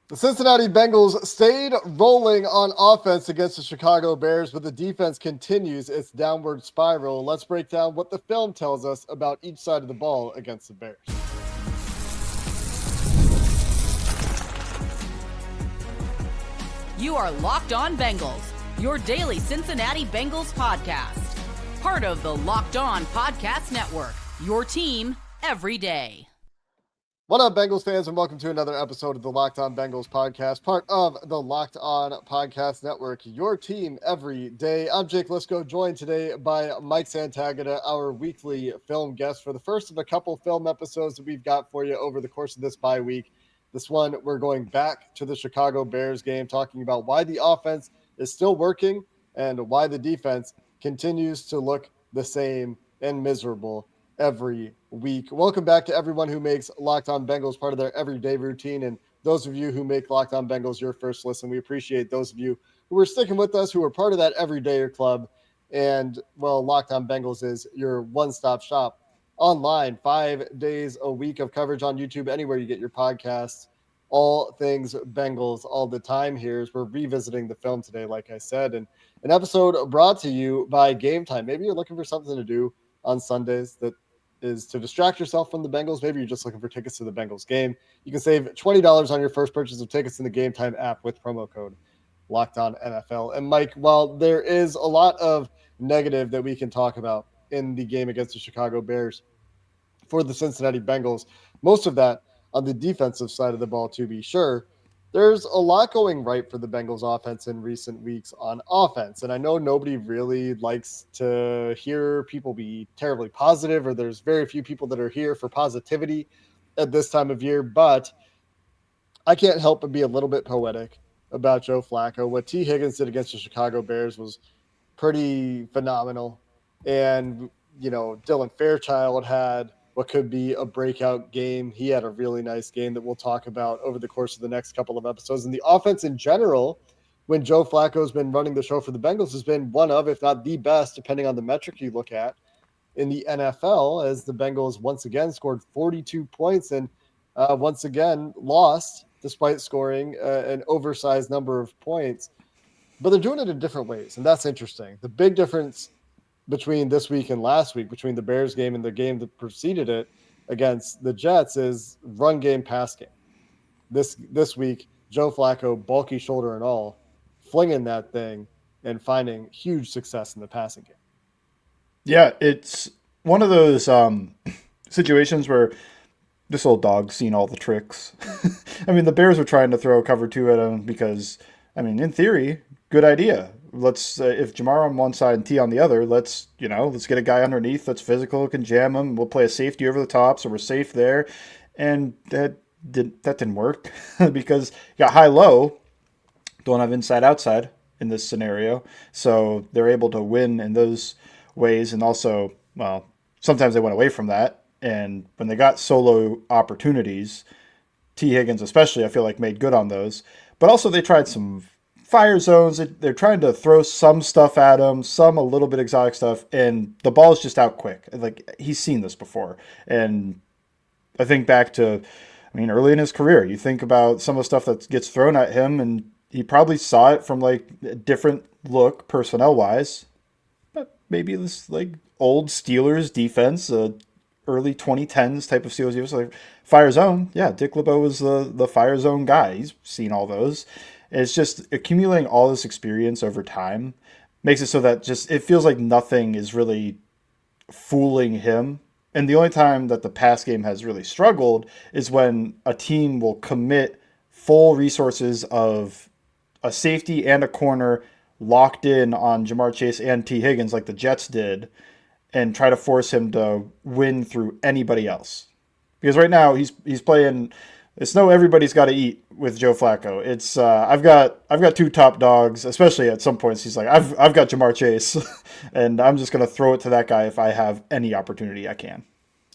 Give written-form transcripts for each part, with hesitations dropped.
The Cincinnati Bengals stayed rolling on offense against the Chicago Bears, but the defense continues its downward spiral. Let's break down what the film tells us about each side of the ball against the Bears. You are Locked On Bengals, your daily Cincinnati Bengals podcast. Part of the Locked On Podcast Network, your team every day. What up, Bengals fans, and welcome to another episode of the Locked On Bengals podcast, part of the Locked On Podcast Network, your team every day. I'm Jake Liscow, joined today by Mike Santagata, our weekly film guest for the first of a couple film episodes that we've got for you over the course of this bye week. This one, we're going back to the Chicago Bears game, talking about why the offense is still working and why the defense continues to look the same and miserable every week. Welcome back to everyone who makes Locked On Bengals part of their everyday routine, and those of you who make Locked On Bengals your first listen. We appreciate those of you who are sticking with us, who are part of that everydayer club. And, well, Locked On Bengals is your one-stop shop online, 5 days a week of coverage on YouTube, anywhere you get your podcasts. All things Bengals all the time here as we're revisiting the film today, like I said, and an episode brought to you by Gametime. Maybe you're looking for something to do on Sundays that is to distract yourself from the Bengals. Maybe you're just looking for tickets to the Bengals game. You can save $20 on your first purchase of tickets in the Gametime app with promo code Locked On NFL. And Mike, while there is a lot of negative that we can talk about in the game against the Chicago Bears for the Cincinnati Bengals, most of that on the defensive side of the ball, to be sure. There's a lot going right for the Bengals offense in recent weeks on offense. And I know nobody really likes to hear people be terribly positive, or there's very few people that are here for positivity at this time of year, but I can't help but be a little bit poetic about Joe Flacco. What T. Higgins did against the Chicago Bears was pretty phenomenal. And, Dylan Fairchild had what could be a breakout game. He had a really nice game that we'll talk about over the course of the next couple of episodes. And the offense in general, when Joe Flacco's been running the show for the Bengals, has been one of, if not the best, depending on the metric you look at, in the NFL, as the Bengals once again scored 42 points and once again lost despite scoring an oversized number of points. But they're doing it in different ways, and that's interesting. The big difference between this week and last week, between the Bears game and the game that preceded it against the Jets, is run game, pass game. This week, Joe Flacco, bulky shoulder and all, flinging that thing and finding huge success in the passing game. Yeah, it's one of those situations where this old dog's seen all the tricks. I mean, the Bears were trying to throw cover two at him because, I mean, in theory, good idea. Let's if Jamar on one side and T on the other, let's get a guy underneath that's physical, can jam him. We'll play a safety over the top, so we're safe there. And that didn't work because you got high low, don't have inside outside in this scenario, so they're able to win in those ways. And also, well, sometimes they went away from that, and when they got solo opportunities, T. Higgins especially, I feel like made good on those. But also they tried some fire zones. They're trying to throw some stuff at him, some a little bit exotic stuff, and the ball is just out quick. Like, he's seen this before. And I think back to, I mean, early in his career, you think about some of the stuff that gets thrown at him, and he probably saw it from like a different look personnel wise. But maybe this like old Steelers defense, early 2010s type of Steelers defense, like fire zone. Yeah, Dick LeBeau was the fire zone guy. He's seen all those. It's just accumulating all this experience over time makes it so that just it feels like nothing is really fooling him. And the only time that the pass game has really struggled is when a team will commit full resources of a safety and a corner locked in on Jamar Chase and T. Higgins like the Jets did, and try to force him to win through anybody else. Because right now he's playing. It's no everybody's got to eat with Joe Flacco. It's I've got two top dogs. Especially at some points, he's like I've got Jamar Chase, and I'm just gonna throw it to that guy if I have any opportunity I can.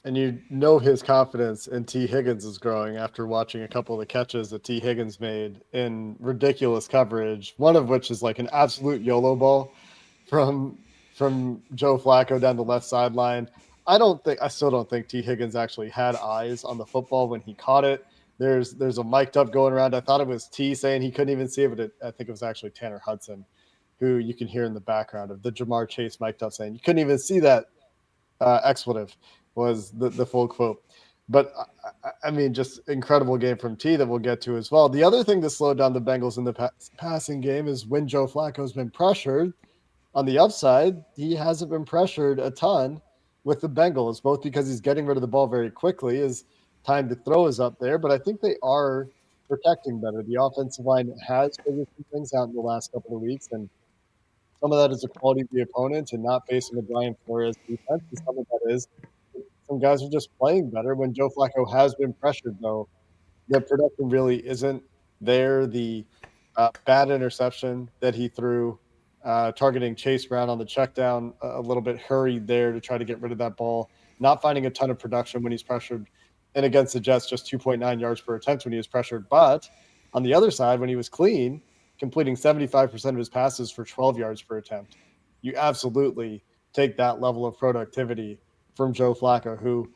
And his confidence in T. Higgins is growing after watching a couple of the catches that T. Higgins made in ridiculous coverage, one of which is like an absolute YOLO ball from Joe Flacco down the left sideline. I still don't think T. Higgins actually had eyes on the football when he caught it. There's a mic'd up going around. I thought it was T saying he couldn't even see it, but I think it was actually Tanner Hudson, who you can hear in the background of the Jamar Chase mic'd up saying you couldn't even see that expletive was the full quote. But I mean, just incredible game from T that we'll get to as well. The other thing that slowed down the Bengals in the passing game is when Joe Flacco's been pressured. On the upside, he hasn't been pressured a ton with the Bengals, both because he's getting rid of the ball very quickly. His time to throw is up there, but I think they are protecting better. The offensive line has figured some things out in the last couple of weeks, and some of that is the quality of the opponent and not facing a Brian Flores defense. And some of that is some guys are just playing better. When Joe Flacco has been pressured, though, the production really isn't there. The bad interception that he threw, targeting Chase Brown on the check down, a little bit hurried there to try to get rid of that ball, not finding a ton of production when he's pressured. And against the Jets, just 2.9 yards per attempt when he was pressured. But on the other side, when he was clean, completing 75% of his passes for 12 yards per attempt. You absolutely take that level of productivity from Joe Flacco, who,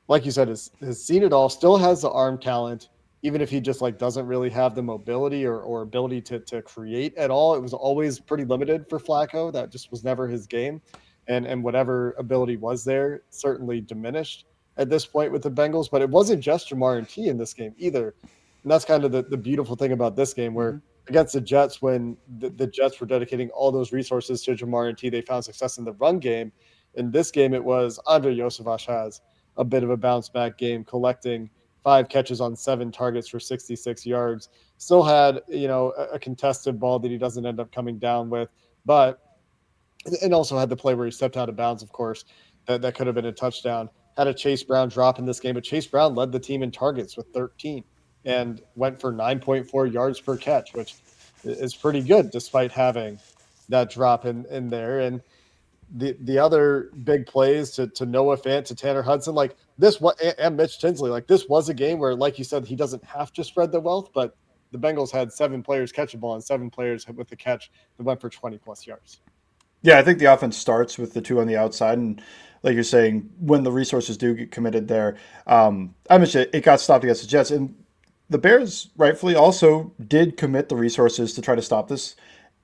like you said, has seen it all, still has the arm talent, even if he just like doesn't really have the mobility or ability to create at all. It was always pretty limited for Flacco. That just was never his game. And whatever ability was there certainly diminished at this point with the Bengals. But it wasn't just Jamar and T in this game either. And that's kind of the beautiful thing about this game, where against the Jets, when the Jets were dedicating all those resources to Jamar and T, they found success in the run game. In this game, it was Andre Yosevach has a bit of a bounce back game, collecting 5 catches on 7 targets for 66 yards. Still had, a contested ball that he doesn't end up coming down with, but and also had the play where he stepped out of bounds, of course, that could have been a touchdown. Had a Chase Brown drop in this game, but Chase Brown led the team in targets with 13 and went for 9.4 yards per catch, which is pretty good despite having that drop in there. And the other big plays to Noah Fant, to Tanner Hudson, like this, and Mitch Tinsley, like this was a game where, like you said, he doesn't have to spread the wealth, but the Bengals had 7 players catch a ball and 7 players with the catch that went for 20 plus yards. Yeah, I think the offense starts with the two on the outside, and like you're saying, when the resources do get committed there, I mentioned it got stopped against the Jets, and the Bears rightfully also did commit the resources to try to stop this.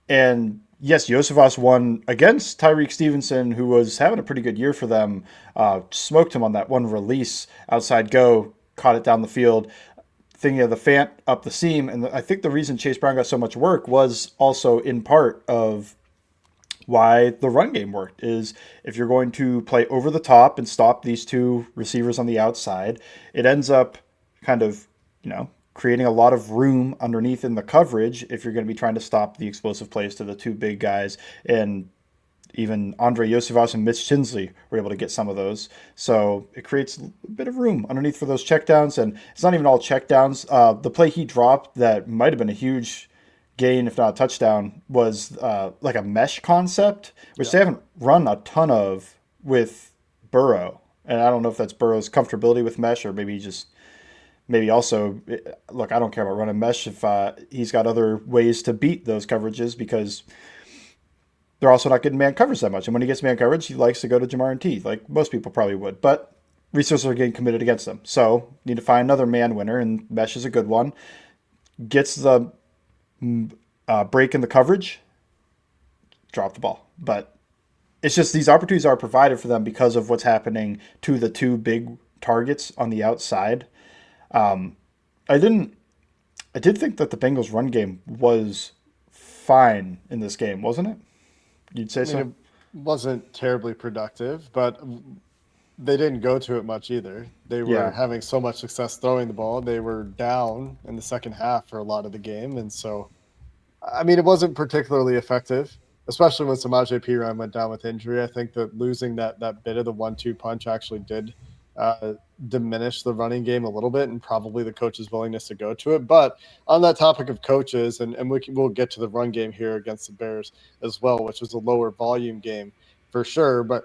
And yes, Josefas won against Tyreek Stevenson, who was having a pretty good year for them. Smoked him on that one release, outside go, caught it down the field. Thinking of the Fant up the seam, and I think the reason Chase Brown got so much work was also in part of why the run game worked. Is if you're going to play over the top and stop these two receivers on the outside, it ends up kind of, creating a lot of room underneath in the coverage if you're going to be trying to stop the explosive plays to the two big guys. And even Andre Yosevas and Mitch Tinsley were able to get some of those. So it creates a bit of room underneath for those checkdowns. And it's not even all checkdowns. The play he dropped that might have been a huge gain, if not a touchdown, was like a mesh concept, which they haven't run a ton of with Burrow. And I don't know if that's Burrow's comfortability with mesh, or maybe also, look, I don't care about running mesh if he's got other ways to beat those coverages, because they're also not getting man coverage that much. And when he gets man coverage, he likes to go to Jamar and T, like most people probably would. But resources are getting committed against them. So need to find another man winner, and mesh is a good one. Gets the break in the coverage, drop the ball. But it's just these opportunities are provided for them because of what's happening to the two big targets on the outside. I did think that the Bengals run game was fine in this game, wasn't it? You'd say so? It wasn't terribly productive, but they didn't go to it much either. They were having so much success throwing the ball. They were down in the second half for a lot of the game. And so, it wasn't particularly effective, especially when Samaje Perine went down with injury. I think that losing that bit of the 1-2 punch actually did diminish the running game a little bit, and probably the coach's willingness to go to it. But on that topic of coaches, and we'll get to the run game here against the Bears as well, which was a lower volume game for sure. But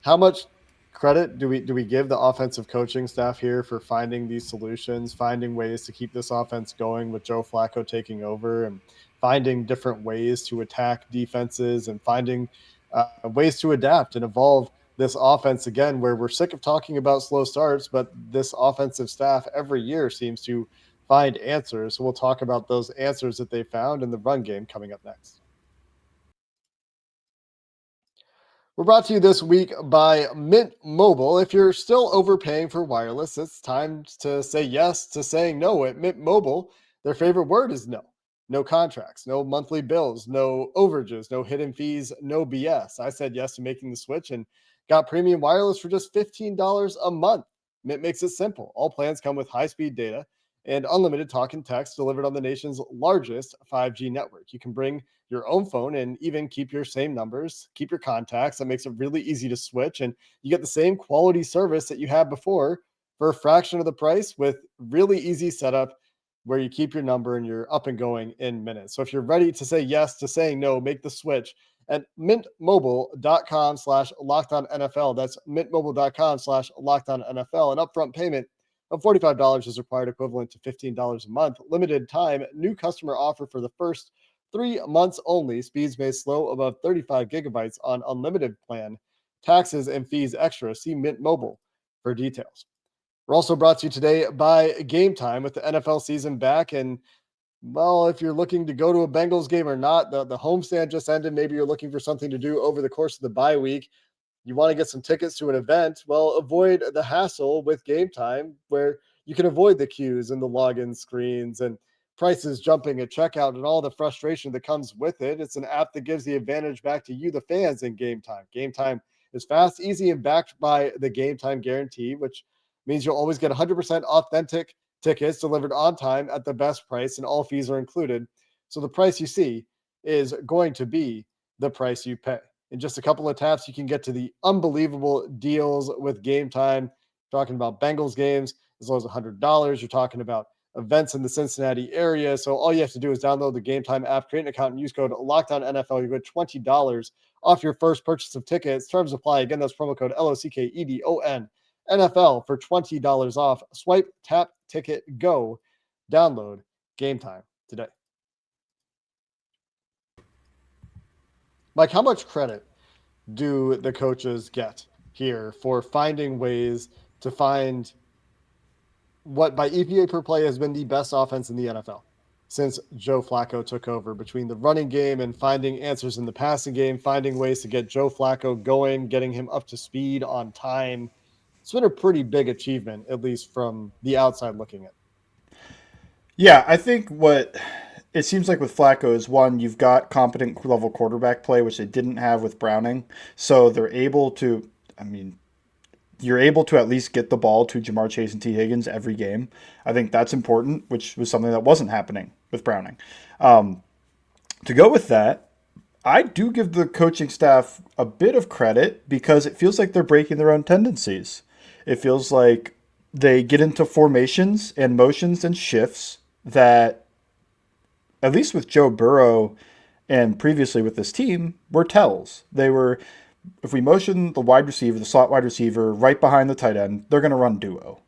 how much credit do we give the offensive coaching staff here for finding these solutions, finding ways to keep this offense going with Joe Flacco taking over, and finding different ways to attack defenses, and finding ways to adapt and evolve this offense again, where we're sick of talking about slow starts, but this offensive staff every year seems to find answers. So we'll talk about those answers that they found in the run game coming up next. We're brought to you this week by Mint Mobile. If you're still overpaying for wireless, it's time to say yes to saying no at Mint Mobile. Their favorite word is no. No contracts, no monthly bills, no overages, no hidden fees, no BS. I said yes to making the switch and got premium wireless for just $15 a month. Mint makes it simple. All plans come with high-speed data and unlimited talk and text delivered on the nation's largest 5G network. You can bring your own phone and even keep your same numbers, keep your contacts. That makes it really easy to switch. And you get the same quality service that you had before for a fraction of the price with really easy setup where you keep your number and you're up and going in minutes. So if you're ready to say yes to saying no, make the switch at mintmobile.com/lockedonnfl. That's mintmobile.com/lockedonnfl. An upfront payment of $45 is required, equivalent to $15 a month. Limited time, new customer offer for the first 3 months only. Speeds may slow above 35 gigabytes on unlimited plan. Taxes and fees extra. See Mint Mobile for details. We're also brought to you today by Gametime with the NFL season back. And, well, if you're looking to go to a Bengals game or not, the homestand just ended. Maybe you're looking for something to do over the course of the bye week. You want to get some tickets to an event. Well, avoid the hassle with Gametime, where you can avoid the queues and the login screens and prices jumping at checkout and all the frustration that comes with it. It's an app that gives the advantage back to you, the fans, in Gametime. Gametime is fast, easy, and backed by the Gametime guarantee, which means you'll always get 100% authentic tickets delivered on time at the best price, and all fees are included. So the price you see is going to be the price you pay. In just a couple of taps, you can get to the unbelievable deals with Gametime. Talking about Bengals games as low as $100. You're talking about events in the Cincinnati area. So all you have to do is download the Gametime app, create an account, and use code LOCKEDONNFL. You get $20 off your first purchase of tickets. Terms apply. Again, that's promo code LOCKEDON NFL for $20 off. Swipe, tap, ticket, go. Download Gametime today. Mike, how much credit do the coaches get here for finding ways to find what by EPA per play has been the best offense in the NFL since Joe Flacco took over, between the running game and finding answers in the passing game, finding ways to get Joe Flacco going, getting him up to speed on time? It's been a pretty big achievement, at least from the outside looking at. Yeah, I think what it seems like with Flacco is, one, you've got competent level quarterback play, which they didn't have with Browning. So they're able to, you're able to at least get the ball to Jamar Chase and T. Higgins every game. I think that's important, which was something that wasn't happening with Browning. To go with that, I do give the coaching staff a bit of credit because it feels like they're breaking their own tendencies. It feels like they get into formations and motions and shifts that, at least with Joe Burrow and previously with this team, were tells. They were, if we motion the wide receiver, the slot wide receiver, right behind the tight end, they're going to run duo.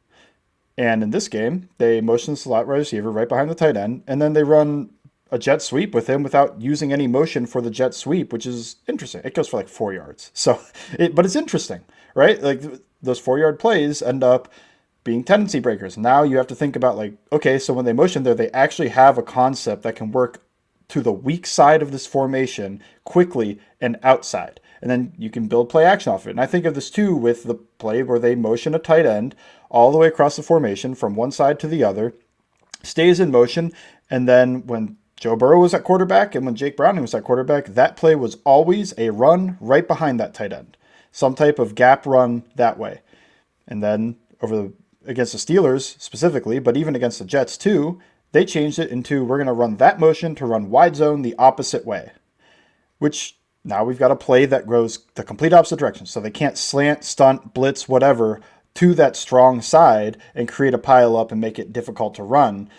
And in this game, they motion the slot wide receiver right behind the tight end, and then they run a jet sweep with him without using any motion for the jet sweep, which is interesting. It goes for like 4 yards. But it's interesting, right? Like those 4-yard plays end up being tendency breakers. Now you have to think about, like, okay, so when they motion there, they actually have a concept that can work to the weak side of this formation quickly and outside. And then you can build play action off it. And I think of this too with the play where they motion a tight end all the way across the formation from one side to the other, stays in motion, and then when Joe Burrow was at quarterback and when Jake Browning was at quarterback, that play was always a run right behind that tight end. Some type of gap run that way. And then against the Steelers specifically, but even against the Jets too, they changed it into, we're going to run that motion to run wide zone the opposite way, which now we've got a play that goes the complete opposite direction. So they can't slant, stunt, blitz, whatever, to that strong side and create a pile up and make it difficult to run.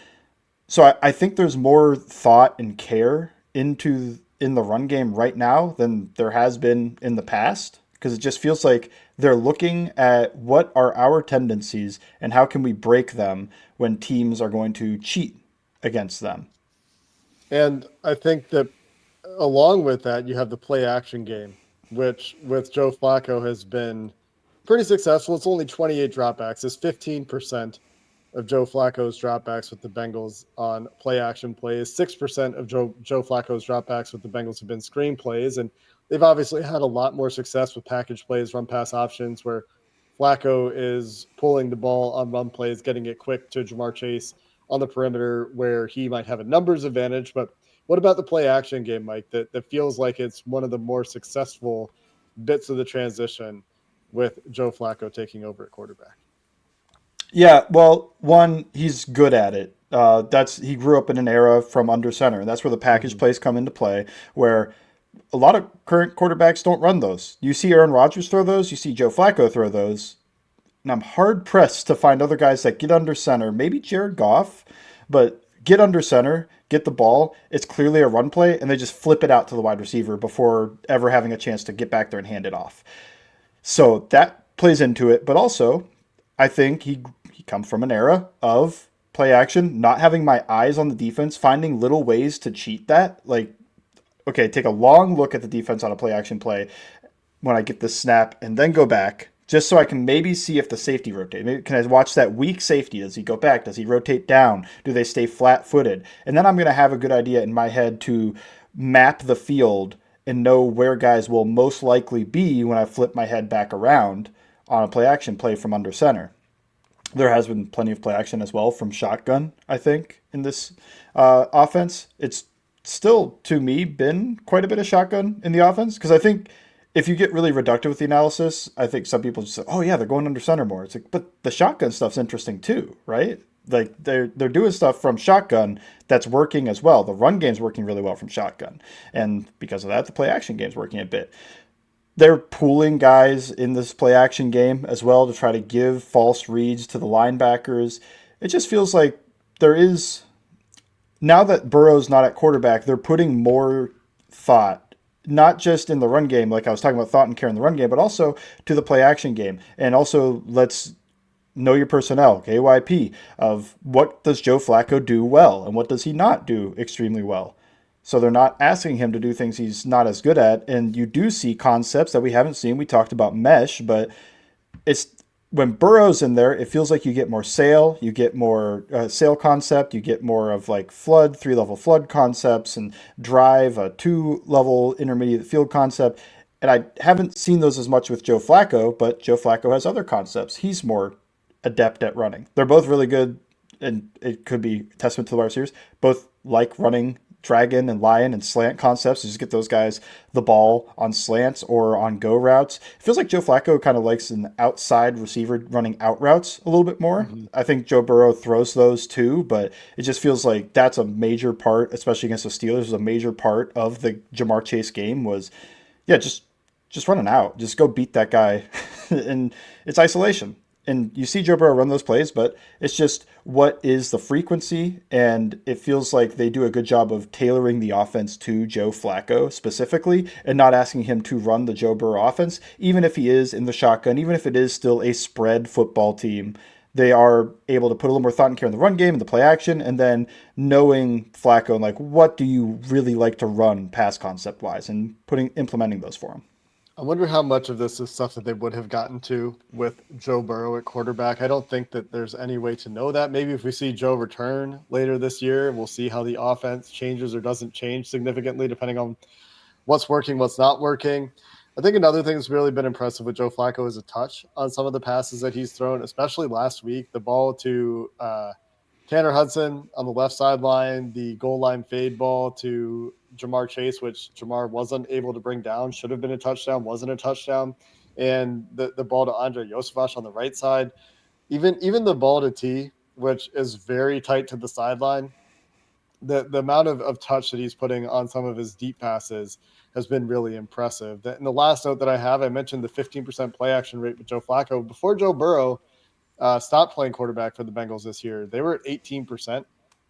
So I think there's more thought and care in the run game right now than there has been in the past, because it just feels like they're looking at what are our tendencies and how can we break them when teams are going to cheat against them. And I think that along with that, you have the play action game which with Joe Flacco has been pretty successful. It's only 28 dropbacks. It's 15% of Joe Flacco's dropbacks with the Bengals on play action plays. 6% of Joe Flacco's dropbacks with the Bengals have been screen plays. And they've obviously had a lot more success with package plays, run pass options, where Flacco is pulling the ball on run plays, getting it quick to Jamar Chase on the perimeter where he might have a numbers advantage. But what about the play action game, Mike? That feels like it's one of the more successful bits of the transition with Joe Flacco taking over at quarterback. Yeah, well, one, he's good at it. He grew up in an era from under center. That's where the package plays come into play, where a lot of current quarterbacks don't run those. You see Aaron Rodgers throw those, you see Joe Flacco throw those, and I'm hard pressed to find other guys that get under center. Maybe Jared Goff, but get under center, get the ball. It's clearly a run play, and they just flip it out to the wide receiver before ever having a chance to get back there and hand it off. So that plays into it, but also I think he comes from an era of play action, not having my eyes on the defense, finding little ways to cheat that. Like, okay, take a long look at the defense on a play action play when I get the snap and then go back just so I can maybe see if the safety rotate. Maybe can I watch that weak safety? Does he go back? Does he rotate down? Do they stay flat footed? And then I'm going to have a good idea in my head to map the field and know where guys will most likely be when I flip my head back around on a play action play from under center. There has been plenty of play action as well from shotgun, I think, in this offense. It's still, to me, been quite a bit of shotgun in the offense because I think if you get really reductive with the analysis, I think some people just say, oh, yeah, they're going under center more. It's like, but the shotgun stuff's interesting too, right? Like they're doing stuff from shotgun that's working as well. The run game's working really well from shotgun. And because of that, the play action game's working a bit. They're pooling guys in this play action game as well to try to give false reads to the linebackers. It just feels like there is, now that Burrow's not at quarterback, they're putting more thought, not just in the run game, like I was talking about thought and care in the run game, but also to the play action game. And also let's know your personnel, KYP, of what does Joe Flacco do well and what does he not do extremely well. So they're not asking him to do things he's not as good at. And you do see concepts that we haven't seen. We talked about mesh, but it's when Burrow's in there, it feels like you get more sail, you get more sail concept, you get more of like flood, 3-level flood concepts and drive, a 2-level intermediate field concept. And I haven't seen those as much with Joe Flacco, but Joe Flacco has other concepts. He's more adept at running. They're both really good, and it could be a testament to the wide receivers. Both like running dragon and lion and slant concepts. Just get those guys the ball on slants or on go routes. It feels like Joe Flacco kind of likes an outside receiver running out routes a little bit more. I think Joe Burrow throws those too, but it just feels like that's a major part, especially against the Steelers, was a major part of the Jamar Chase game was, yeah, just running out. Just go beat that guy. And it's isolation. And you see Joe Burrow run those plays, but it's just what is the frequency, and it feels like they do a good job of tailoring the offense to Joe Flacco specifically and not asking him to run the Joe Burrow offense, even if he is in the shotgun, even if it is still a spread football team. They are able to put a little more thought and care in the run game and the play action, and then knowing Flacco and like what do you really like to run pass concept wise, and implementing those for him. I wonder how much of this is stuff that they would have gotten to with Joe Burrow at quarterback. I don't think that there's any way to know that. Maybe if we see Joe return later this year, we'll see how the offense changes or doesn't change significantly depending on what's working, what's not working. I think another thing that's really been impressive with Joe Flacco is a touch on some of the passes that he's thrown, especially last week. The ball to Tanner Hudson on the left sideline, the goal line fade ball to Jamar Chase, which Jamar wasn't able to bring down, should have been a touchdown, wasn't a touchdown. And the ball to Andre Joseph on the right side, even the ball to T, which is very tight to the sideline, the amount of touch that he's putting on some of his deep passes has been really impressive. And the last note that I have, I mentioned the 15% play action rate with Joe Flacco. Before Joe Burrow stopped playing quarterback for the Bengals this year, they were at 18%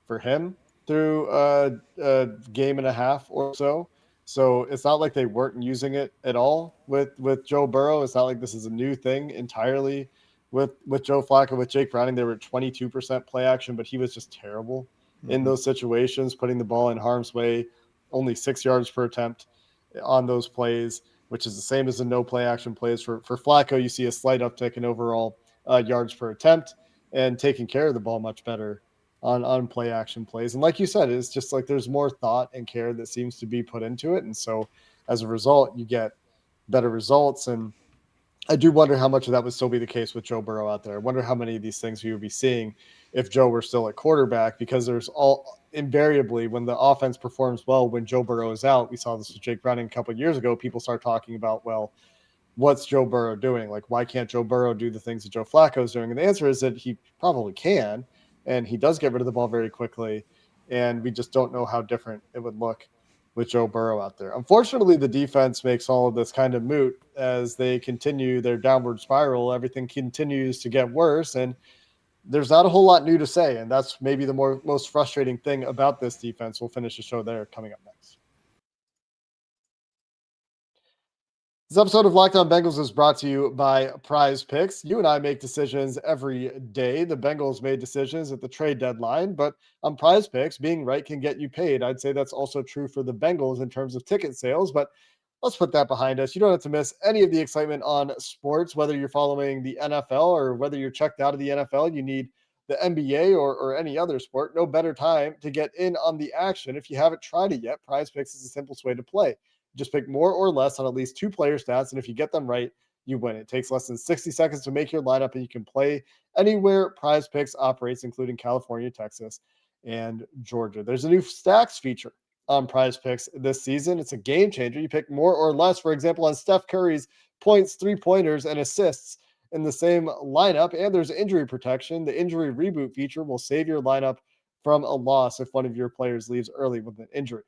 for him through a game and a half or so. So it's not like they weren't using it at all with Joe Burrow. It's not like this is a new thing entirely with Joe Flacco. With Jake Browning, they were at 22% play action, but he was just terrible in those situations, putting the ball in harm's way, only 6 yards per attempt on those plays. which is the same as the no play action plays. For Flacco, you see a slight uptick in overall yards per attempt and taking care of the ball much better on play action plays. And like you said, it's just like there's more thought and care that seems to be put into it. And so as a result, you get better results. And I do wonder how much of that would still be the case with Joe Burrow out there. I wonder how many of these things we would be seeing if Joe were still at quarterback, because there's all invariably when the offense performs well, when Joe Burrow is out, we saw this with Jake Browning a couple of years ago, people start talking about, well, what's Joe Burrow doing? Like, why can't Joe Burrow do the things that Joe Flacco is doing? And the answer is that he probably can, and he does get rid of the ball very quickly. And we just don't know how different it would look with Joe Burrow out there. Unfortunately, the defense makes all of this kind of moot as they continue their downward spiral. Everything continues to get worse, and there's not a whole lot new to say. And that's maybe the most frustrating thing about this defense. We'll finish the show there coming up next. This episode of Locked On Bengals is brought to you by PrizePicks. You and I make decisions every day. The Bengals made decisions at the trade deadline, but on PrizePicks, being right can get you paid. I'd say that's also true for the Bengals in terms of ticket sales, but let's put that behind us. You don't have to miss any of the excitement on sports, whether you're following the NFL or whether you're checked out of the NFL. You need the NBA or any other sport. No better time to get in on the action. If you haven't tried it yet, PrizePicks is the simplest way to play. Just pick more or less on at least 2 player stats, and if you get them right, you win. It takes less than 60 seconds to make your lineup, and you can play anywhere PrizePicks operates, including California, Texas, and Georgia. There's a new stacks feature on PrizePicks this season. It's a game changer. You pick more or less, for example, on Steph Curry's points, 3-pointers, and assists in the same lineup, and there's injury protection. The injury reboot feature will save your lineup from a loss if one of your players leaves early with an injury.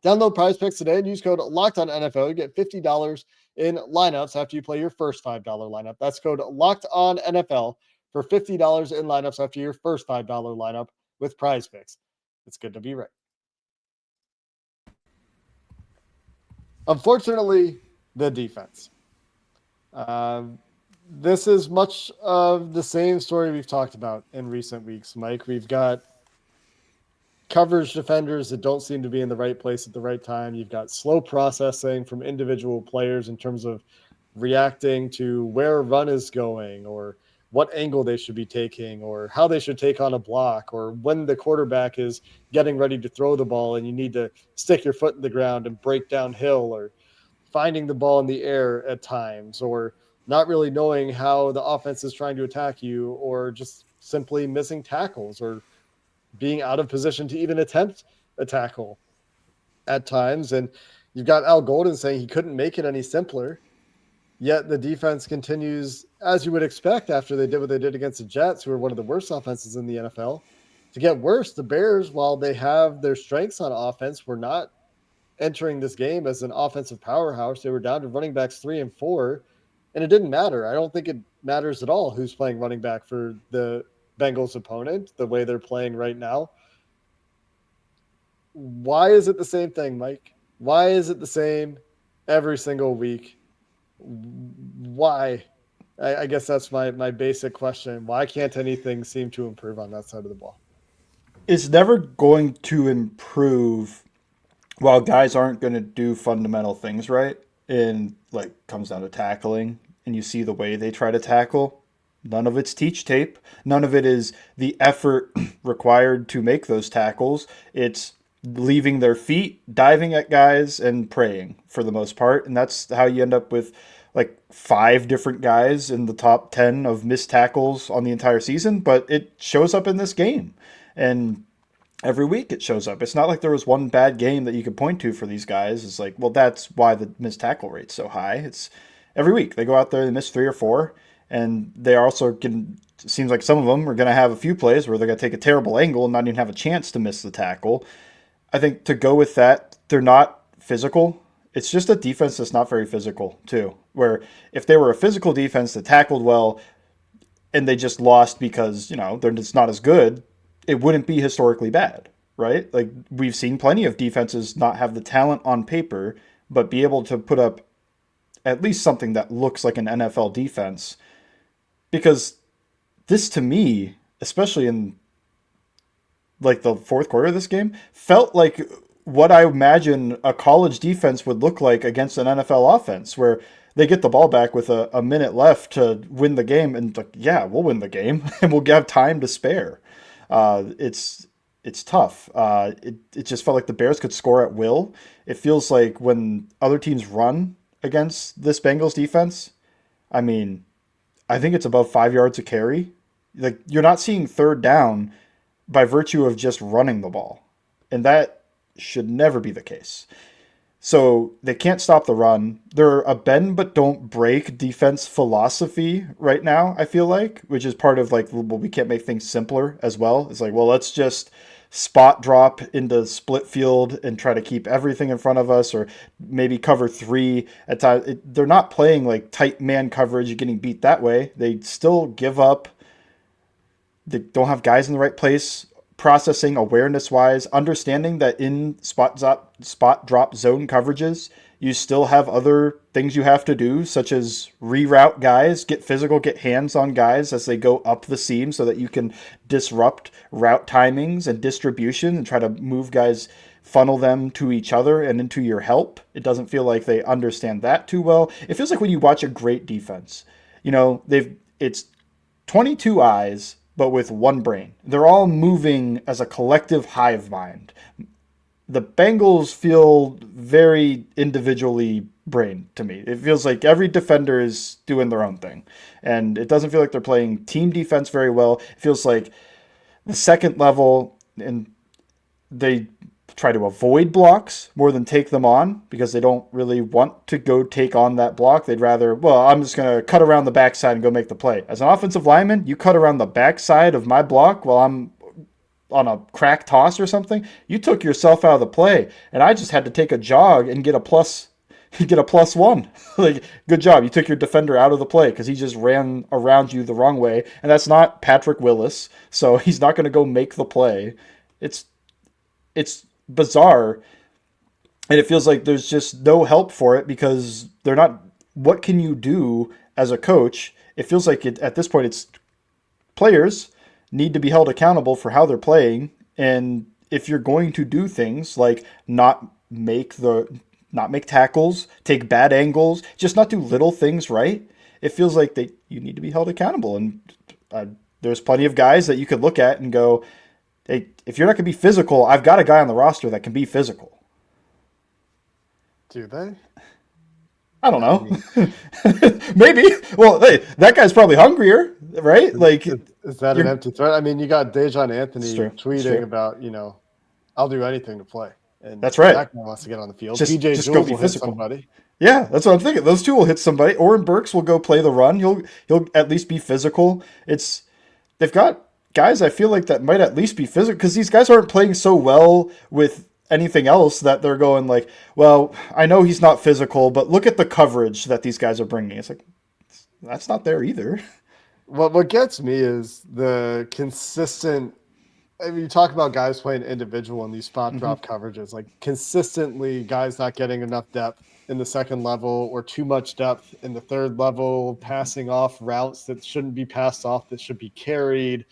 Download PrizePicks today and use code LOCKEDONNFL. You get $50 in lineups after you play your first $5 lineup. That's code LOCKEDONNFL for $50 in lineups after your first $5 lineup with PrizePicks. It's good to be right. Unfortunately, the defense. This is much of the same story we've talked about in recent weeks, Mike. We've got coverage defenders that don't seem to be in the right place at the right time. You've got slow processing from individual players in terms of reacting to where a run is going or what angle they should be taking or how they should take on a block or when the quarterback is getting ready to throw the ball and you need to stick your foot in the ground and break downhill, or finding the ball in the air at times, or not really knowing how the offense is trying to attack you, or just simply missing tackles or being out of position to even attempt a tackle at times. And you've got Al Golden saying he couldn't make it any simpler, yet the defense continues, as you would expect after they did what they did against the Jets, who are one of the worst offenses in the NFL, to get worse. The Bears, while they have their strengths on offense, were not entering this game as an offensive powerhouse. They were down to running backs 3 and 4, and it didn't matter. I don't think it matters at all who's playing running back for the Bengals opponent, the way they're playing right now. Why is it the same thing, Mike? Why is it the same every single week? Why? I guess that's my basic question. Why can't anything seem to improve on that side of the ball? It's never going to improve while guys aren't going to do fundamental things right. And like comes down to tackling, and you see the way they try to tackle. None of it's teach tape. None of it is the effort required to make those tackles. It's leaving their feet, diving at guys, and praying for the most part. And that's how you end up with like 5 different guys in the top 10 of missed tackles on the entire season. But it shows up in this game. And every week it shows up. It's not like there was one bad game that you could point to for these guys. It's like, well, that's why the missed tackle rate's so high. It's every week they go out there and miss 3 or 4. And they also can, it seems like some of them are going to have a few plays where they're going to take a terrible angle and not even have a chance to miss the tackle. I think to go with that, they're not physical. It's just a defense that's not very physical, too. Where if they were a physical defense that tackled well and they just lost because, they're just not as good, it wouldn't be historically bad, right? Like we've seen plenty of defenses not have the talent on paper, but be able to put up at least something that looks like an NFL defense. Because this, to me, especially in like the fourth quarter of this game, felt like what I imagine a college defense would look like against an NFL offense, where they get the ball back with a minute left to win the game, and like, yeah, we'll win the game, and we'll have time to spare. It's tough. It just felt like the Bears could score at will. It feels like when other teams run against this Bengals defense, I mean, I think it's above 5 yards a carry. Like you're not seeing third down by virtue of just running the ball, and that should never be the case. So they can't stop the run. They're a bend but don't break defense philosophy right now, I feel like, which is part of like, well, we can't make things simpler as well. It's like, well, let's just spot drop into split field and try to keep everything in front of us, or maybe cover three at times. They're not playing like tight man coverage, you're getting beat that way. They still give up. They don't have guys in the right place, processing awareness wise, understanding that in spot drop zone coverages, you still have other things you have to do, such as reroute guys, get physical, get hands on guys as they go up the seam so that you can disrupt route timings and distribution and try to move guys, funnel them to each other and into your help. It doesn't feel like they understand that too well. It feels like when you watch a great defense, it's 22 eyes but with one brain. They're all moving as a collective hive mind. The Bengals feel very individually brained to me. It feels like every defender is doing their own thing. And it doesn't feel like they're playing team defense very well. It feels like the second level, and they try to avoid blocks more than take them on because they don't really want to go take on that block. They'd rather, well, I'm just going to cut around the backside and go make the play. As an offensive lineman, you cut around the backside of my block while I'm on a crack toss or something. You took yourself out of the play, and I just had to take a jog and get a +1. Like, good job. You took your defender out of the play because he just ran around you the wrong way, and that's not Patrick Willis, so he's not going to go make the play. It's bizarre, and it feels like there's just no help for it because they're not. What can you do as a coach? It feels like at this point it's players need to be held accountable for how they're playing, and if you're going to do things like not make tackles, take bad angles, just not do little things right, it feels like you need to be held accountable. And there's plenty of guys that you could look at and go, hey, if you're not going to be physical, I've got a guy on the roster that can be physical. Do they? I don't know. Maybe. Well, hey, that guy's probably hungrier, right? Like, is that an empty threat? I mean, you got Dejon Anthony tweeting about, I'll do anything to play. And that's right. That guy wants to get on the field. Just PJ go Jules be will physical. hit somebody. Yeah, that's what I'm thinking. Those two will hit somebody. Oren Burks will go play the run. He'll at least be physical. They've got guys I feel like that might at least be physical because these guys aren't playing so well with anything else that they're going like, well, I know he's not physical, but look at the coverage that these guys are bringing. It's like, that's not there either. What gets me is the consistent. I mean, you talk about guys playing individual in these spot drop coverages, like consistently guys not getting enough depth in the second level or too much depth in the third level, passing off routes that shouldn't be passed off, that should be carried.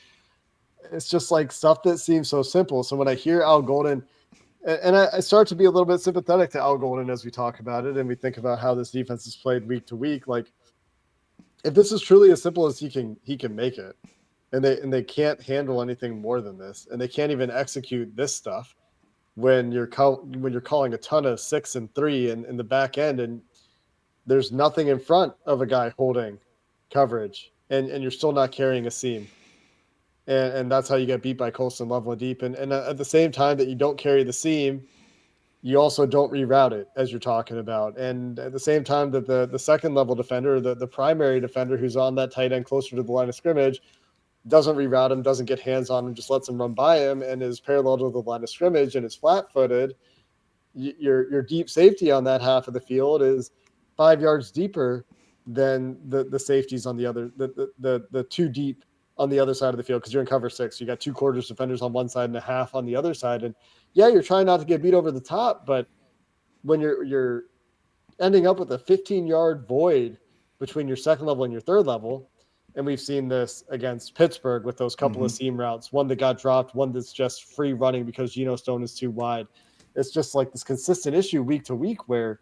It's just like stuff that seems so simple. So when I hear Al Golden, and I start to be a little bit sympathetic to Al Golden as we talk about it and we think about how this defense is played week to week. Like, if this is truly as simple as he can make it, and they can't handle anything more than this, and they can't even execute this stuff when you're calling a ton of 6 and 3 in the back end, and there's nothing in front of a guy holding coverage, and you're still not carrying a seam. And that's how you get beat by Colston, Level, and Deep. And at the same time that you don't carry the seam, you also don't reroute it, as you're talking about. And at the same time that the second level defender, the primary defender who's on that tight end closer to the line of scrimmage, doesn't reroute him, doesn't get hands on him, just lets him run by him and is parallel to the line of scrimmage and is flat-footed, your deep safety on that half of the field is 5 yards deeper than the safeties on the other, the two deep on the other side of the field, because you're in cover 6. You got 2 quarters defenders on one side and a half on the other side. And yeah, you're trying not to get beat over the top, but when you're ending up with a 15-yard void between your second level and your third level, and we've seen this against Pittsburgh with those couple of seam routes, one that got dropped, one that's just free running because Geno Stone is too wide. it's just like this consistent issue week to week where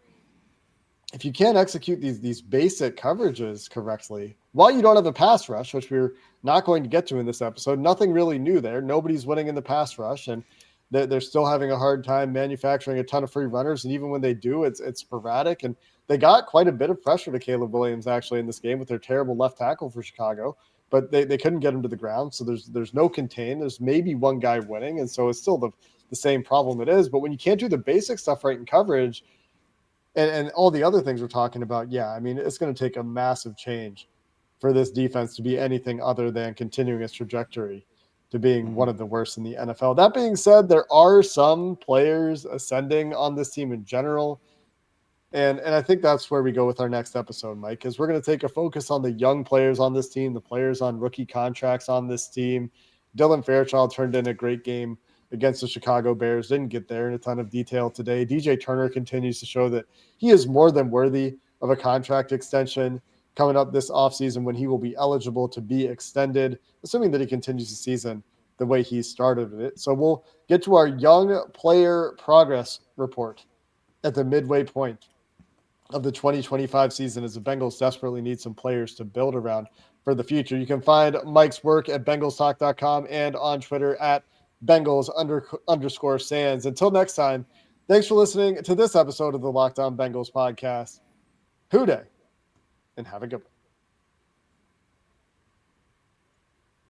if you can't execute these basic coverages correctly, while you don't have a pass rush, which we're not going to get to in this episode, nothing really new there. Nobody's winning in the pass rush, and they're still having a hard time manufacturing a ton of free runners. And even when they do, it's sporadic. And they got quite a bit of pressure to Caleb Williams actually in this game with their terrible left tackle for Chicago, but they couldn't get him to the ground. So there's no contain. There's maybe one guy winning, and so it's still the same problem it is. But when you can't do the basic stuff right in coverage, and all the other things we're talking about, yeah, I mean, it's going to take a massive change for this defense to be anything other than continuing its trajectory to being one of the worst in the NFL. That being said, there are some players ascending on this team in general. And I think that's where we go with our next episode, Mike, because we're going to take a focus on the young players on this team, the players on rookie contracts on this team. Dylan Fairchild turned in a great game against the Chicago Bears. Didn't get there in a ton of detail today. DJ Turner continues to show that he is more than worthy of a contract extension coming up this offseason when he will be eligible to be extended, assuming that he continues the season the way he started it. So we'll get to our young player progress report at the midway point of the 2025 season as the Bengals desperately need some players to build around for the future. You can find Mike's work at bengalstalk.com and on Twitter at Bengals_Sands. Until next time, thanks for listening to this episode of the Locked On Bengals podcast. Hoo day, and have a good one.